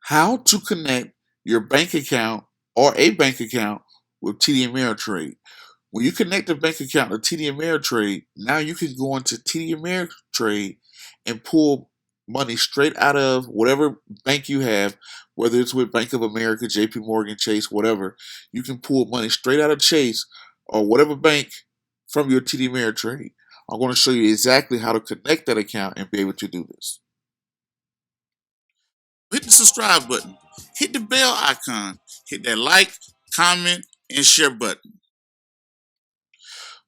How to connect your bank account or a bank account with TD Ameritrade. When you connect a bank account to TD Ameritrade, now you can go into TD Ameritrade and pull money straight out of whatever bank you have, whether it's with Bank of America, JP Morgan, Chase, whatever. You can pull money straight out of Chase or whatever bank from your TD Ameritrade. I'm going to show you exactly how to connect that account and be able to do this. Hit the subscribe button, hit the bell icon, hit that like, comment, and share button.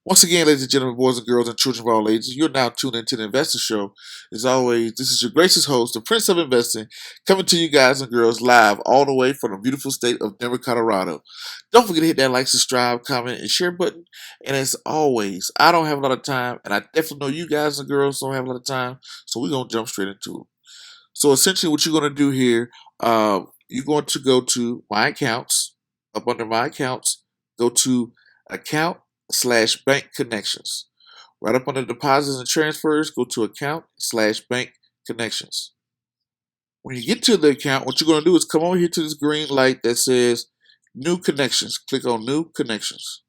Once again, ladies and gentlemen, boys and girls, and children of all ages, you're now tuned into the Investor Show. As always, this is your gracious host, the Prince of Investing, coming to you guys and girls live all the way from the beautiful state of Denver, Colorado. Don't forget to hit that like, subscribe, comment, and share button. And as always, I don't have a lot of time, and I definitely know you guys and girls don't have a lot of time, so we're going to jump straight into it. So essentially what you're going to do here, you're going to go to My Accounts. Up under My Accounts, go to Account/Bank Connections. Right up under Deposits and Transfers, go to Account/Bank Connections. When you get to the account, what you're going to do is come over here to this green light that says New Connections. Click on New Connections.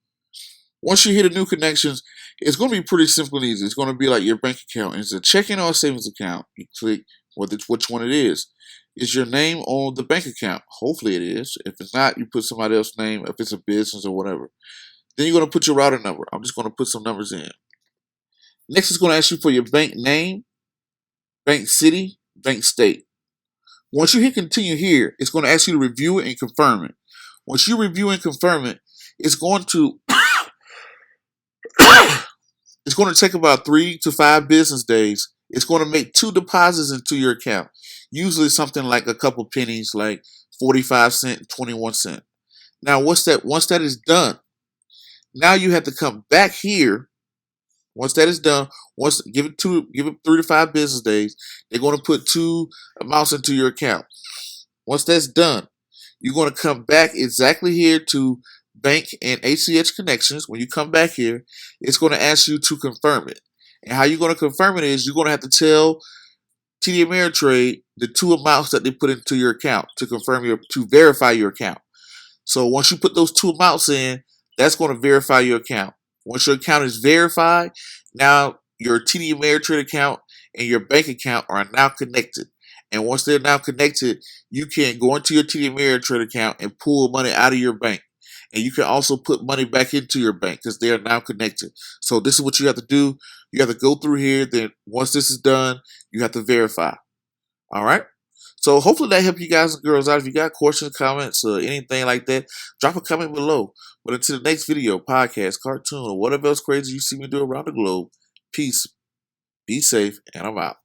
Once you hit a New Connections, it's going to be pretty simple and easy. It's going to be like your bank account. It's a checking or a savings account. You click which one it is. Is your name on the bank account? Hopefully it is. If it's not, you put somebody else's name, if it's a business or whatever. Then you're going to put your routing number. I'm just going to put some numbers in. Next, it's going to ask you for your bank name, bank city, bank state. Once you hit continue here, it's going to ask you to review it and confirm it. Once you review and confirm it, it's going to it's going to take about 3 to 5 business days. It's going to make 2 deposits into your account. Usually something like a couple pennies, like 45 cents, 21 cents. Now, once that is done, now you have to come back here. Once that is done, give it 3 to 5 business days. They're going to put 2 amounts into your account. Once that's done, you're going to come back exactly here to Bank and ACH Connections. When you come back here, it's going to ask you to confirm it. And how you're going to confirm it is you're going to have to tell TD Ameritrade the 2 amounts that they put into your account to verify your account. So once you put those 2 amounts in, that's going to verify your account. Once your account is verified, now your TD Ameritrade account and your bank account are now connected. And once they're now connected, you can go into your TD Ameritrade account and pull money out of your bank. And you can also put money back into your bank because they are now connected. So this is what you have to do. You have to go through here. Then once this is done, you have to verify. All right. So hopefully that helped you guys and girls out. If you got questions, comments, or anything like that, drop a comment below. But until the next video, podcast, cartoon, or whatever else crazy you see me do around the globe, peace, be safe, and I'm out.